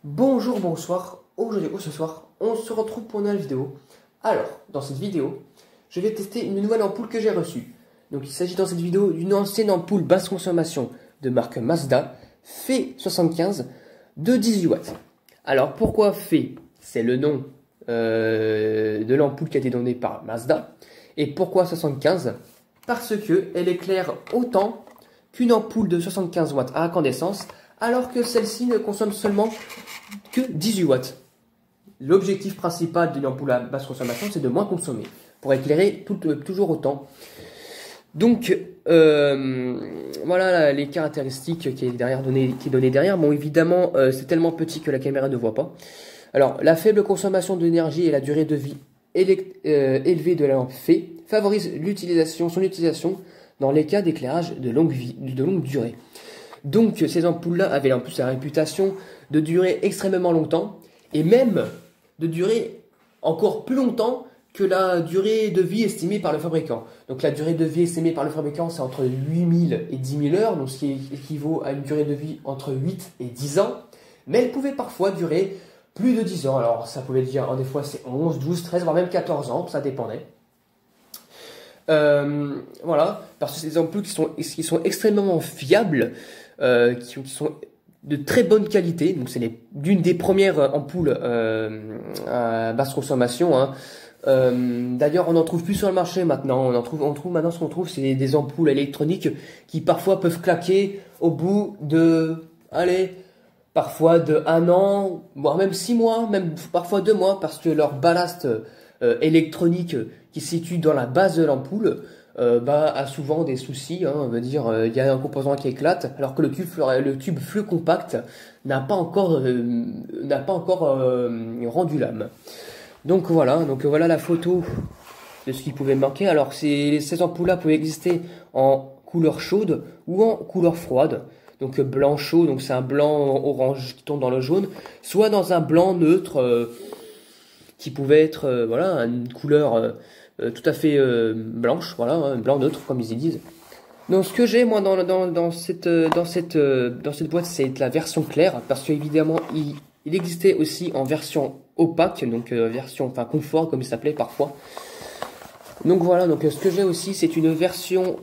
Bonjour, bonsoir, aujourd'hui ou ce soir, on se retrouve pour une nouvelle vidéo. Alors, dans cette vidéo, je vais tester une nouvelle ampoule que j'ai reçue. Donc il s'agit dans cette vidéo d'une ancienne ampoule basse consommation de marque Mazda, FE75 de 18 watts. Alors pourquoi FE? C'est le nom de l'ampoule qui a été donnée par Mazda. Et pourquoi 75? Parce que elle éclaire autant qu'une ampoule de 75 watts à incandescence, alors que celle-ci ne consomme seulement que 18 watts. L'objectif principal d'une ampoule à basse consommation, c'est de moins consommer, pour éclairer toujours autant. Donc, voilà les caractéristiques qui est données derrière. Bon, évidemment, c'est tellement petit que la caméra ne voit pas. Alors, la faible consommation d'énergie et la durée de vie élevée de la lampe FE favorise son utilisation dans les cas d'éclairage de longue durée. Donc, ces ampoules-là avaient en plus la réputation de durer extrêmement longtemps, et même de durer encore plus longtemps que la durée de vie estimée par le fabricant. Donc la durée de vie estimée par le fabricant, c'est entre 8000 et 10 000 heures, donc ce qui équivaut à une durée de vie entre 8 et 10 ans, mais elle pouvait parfois durer plus de 10 ans. Alors ça pouvait dire, des fois c'est 11, 12, 13, voire même 14 ans, ça dépendait. Voilà, parce que c'est des ampoules qui sont extrêmement fiables, qui sont de très bonne qualité. Donc c'est l'une des premières ampoules à basse consommation, hein. D'ailleurs, on n'en trouve plus sur le marché maintenant. On trouve maintenant, ce qu'on trouve, c'est des ampoules électroniques qui parfois peuvent claquer au bout de, parfois de 1 an, voire même 6 mois, même parfois 2 mois, parce que leur ballast électronique qui se situe dans la base de l'ampoule a souvent des soucis, hein. On veut dire, il y a un composant qui éclate, alors que le tube flux compact n'a pas encore rendu l'âme. Donc voilà la photo de ce qui pouvait manquer. Alors ces ampoules-là pouvaient exister en couleur chaude ou en couleur froide. Donc blanc chaud, donc c'est un blanc orange qui tombe dans le jaune, soit dans un blanc neutre qui pouvait être une couleur tout à fait blanche, un blanc neutre comme ils y disent. Donc ce que j'ai moi dans cette boîte, c'est la version claire, parce qu'évidemment il existait aussi en version opaque, donc version confort comme il s'appelait parfois. Donc voilà, donc ce que j'ai aussi, c'est une version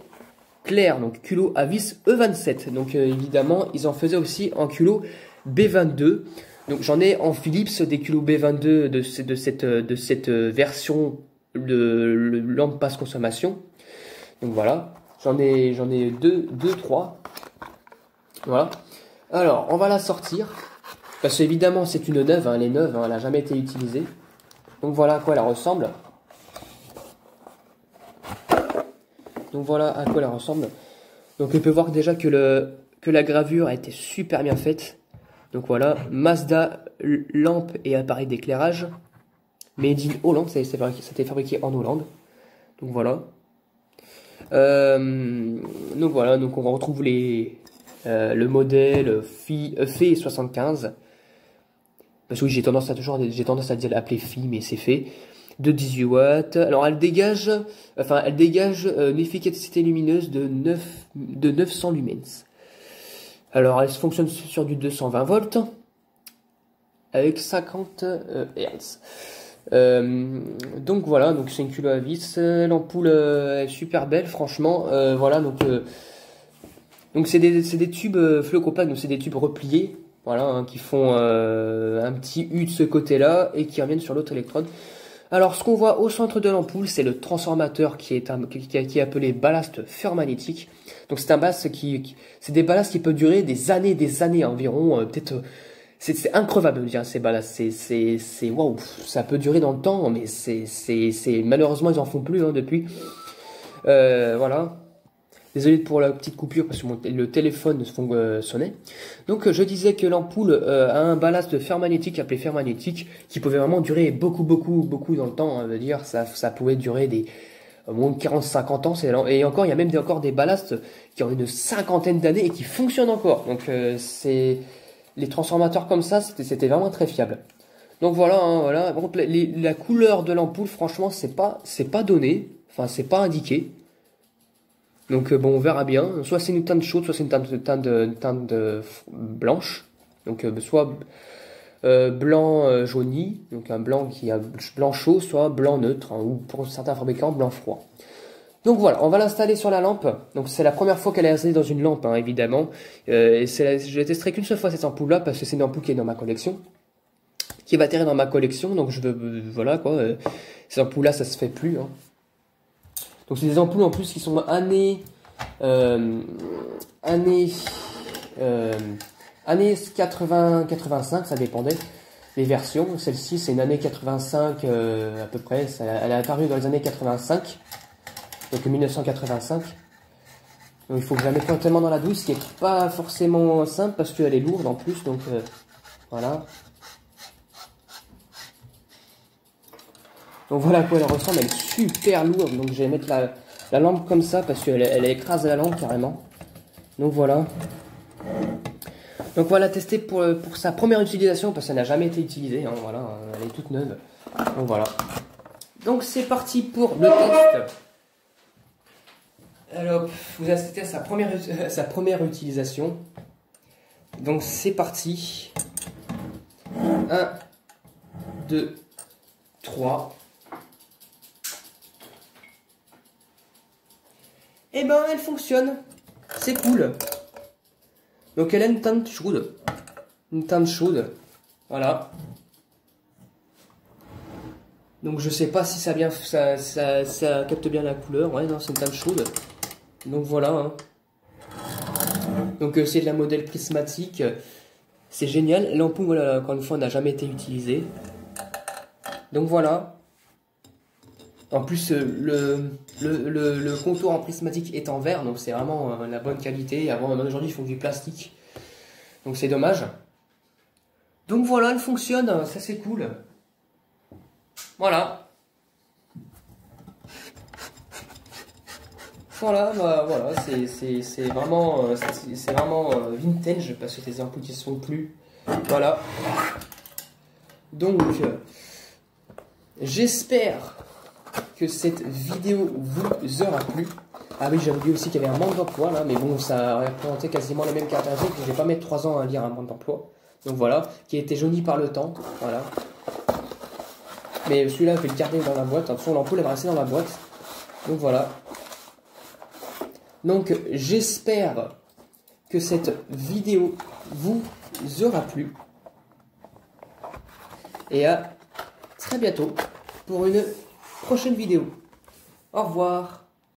claire, donc culot à vis E27. Donc évidemment ils en faisaient aussi en culot B22. Donc j'en ai en Philips des culots B22 de cette version de lampe basse consommation. Donc voilà, j'en ai 3. Voilà. Alors on va la sortir, parce qu'évidemment c'est une neuve, hein, elle est neuve, hein, elle n'a jamais été utilisée. Donc voilà à quoi elle ressemble. Donc on peut voir déjà que la gravure a été super bien faite. Donc voilà, Mazda lampe et appareil d'éclairage, made in Hollande, ça a été fabriqué en Hollande. Donc voilà. Donc on retrouve le modèle FE 75. Parce que oui, j'ai tendance à dire l'appeler FE, mais c'est FE. De 18 watts. Alors elle dégage une efficacité lumineuse de 900 lumens. Alors elle fonctionne sur du 220 volts avec 50 Hz. Donc voilà, donc c'est une culot à vis. L'ampoule est super belle, franchement. Donc c'est des tubes flux compact, donc c'est des tubes repliés, qui font un petit U de ce côté-là et qui reviennent sur l'autre électrode. Alors ce qu'on voit au centre de l'ampoule, c'est le transformateur qui est appelé ballast fermagnétique. Donc c'est un ballast c'est des ballasts qui peuvent durer des années environ, peut-être. C'est increvable de dire ces ballasts, c'est waouh, ça peut durer dans le temps, mais malheureusement ils en font plus, hein, depuis. Voilà. Désolé pour la petite coupure parce que le téléphone sonnait. Donc je disais que l'ampoule a un ballast fermagnétique appelé fermagnétique qui pouvait vraiment durer beaucoup dans le temps, hein. Je veux dire, ça pouvait durer au moins 40-50 ans. Et encore, il y a même encore des ballasts qui ont une cinquantaine d'années et qui fonctionnent encore. Donc les transformateurs comme ça, c'était vraiment très fiable. Donc voilà, hein, voilà. Par contre, la couleur de l'ampoule, franchement, c'est pas donné, enfin c'est pas indiqué. Donc bon, on verra bien. Soit c'est une teinte chaude, soit c'est une teinte blanche. Donc soit blanc jauni, donc un blanc qui a blanc chaud, soit blanc neutre, hein, ou pour certains fabricants, blanc froid. Donc voilà, on va l'installer sur la lampe. Donc c'est la première fois qu'elle est installée dans une lampe, hein, évidemment. Je la testerai qu'une seule fois cette ampoule-là, parce que c'est une ampoule qui est dans ma collection. Qui va atterrir dans ma collection, donc je veux, voilà quoi. Ces ampoules-là, ça se fait plus. Hein. Donc c'est des ampoules en plus qui sont années 80-85, ça dépendait des versions. Celle-ci, c'est une année 85 à peu près. Elle est apparue dans les années 85. Donc 1985. Donc il faut que je la mette tellement dans la douce, ce qui est pas forcément simple parce qu'elle est lourde en plus. Donc voilà. Donc voilà à quoi elle ressemble, elle est super lourde. Donc je vais mettre la lampe comme ça parce qu'elle écrase la lampe carrément. Donc voilà. Donc voilà, tester pour sa première utilisation parce qu'elle n'a jamais été utilisée. Hein, voilà, elle est toute neuve. Donc voilà. Donc c'est parti pour le test. Alors, vous assistez à sa première utilisation. Donc c'est parti. 1, 2, 3. Et ben elle fonctionne. C'est cool. Donc elle a une teinte chaude. Une teinte chaude. Voilà. Donc je sais pas si ça capte bien la couleur. Ouais, non, c'est une teinte chaude. Donc voilà. Hein. Donc c'est de la modèle prismatique. C'est génial. L'ampoule, voilà, encore une fois, n'a jamais été utilisée. Donc voilà. En plus, le contour en prismatique est en verre, donc c'est vraiment la bonne qualité. Aujourd'hui, ils font du plastique. Donc c'est dommage. Donc voilà, elle fonctionne. Ça, c'est cool. Voilà. Voilà, bah, voilà, c'est vraiment vintage parce que ces ampoules qui sont plus. Voilà. Donc, j'espère que cette vidéo vous aura plu. Ah oui, j'ai oublié aussi qu'il y avait un manque d'emploi là, mais bon, ça représentait quasiment les mêmes caractéristiques. Je vais pas mettre 3 ans à lire un manque d'emploi. Donc voilà, qui a été jauni par le temps. Voilà. Mais celui-là, je vais le garder dans la boîte. De toute façon, l'ampoule elle va rester dans la boîte. Donc voilà. Donc j'espère que cette vidéo vous aura plu. Et à très bientôt pour une prochaine vidéo. Au revoir.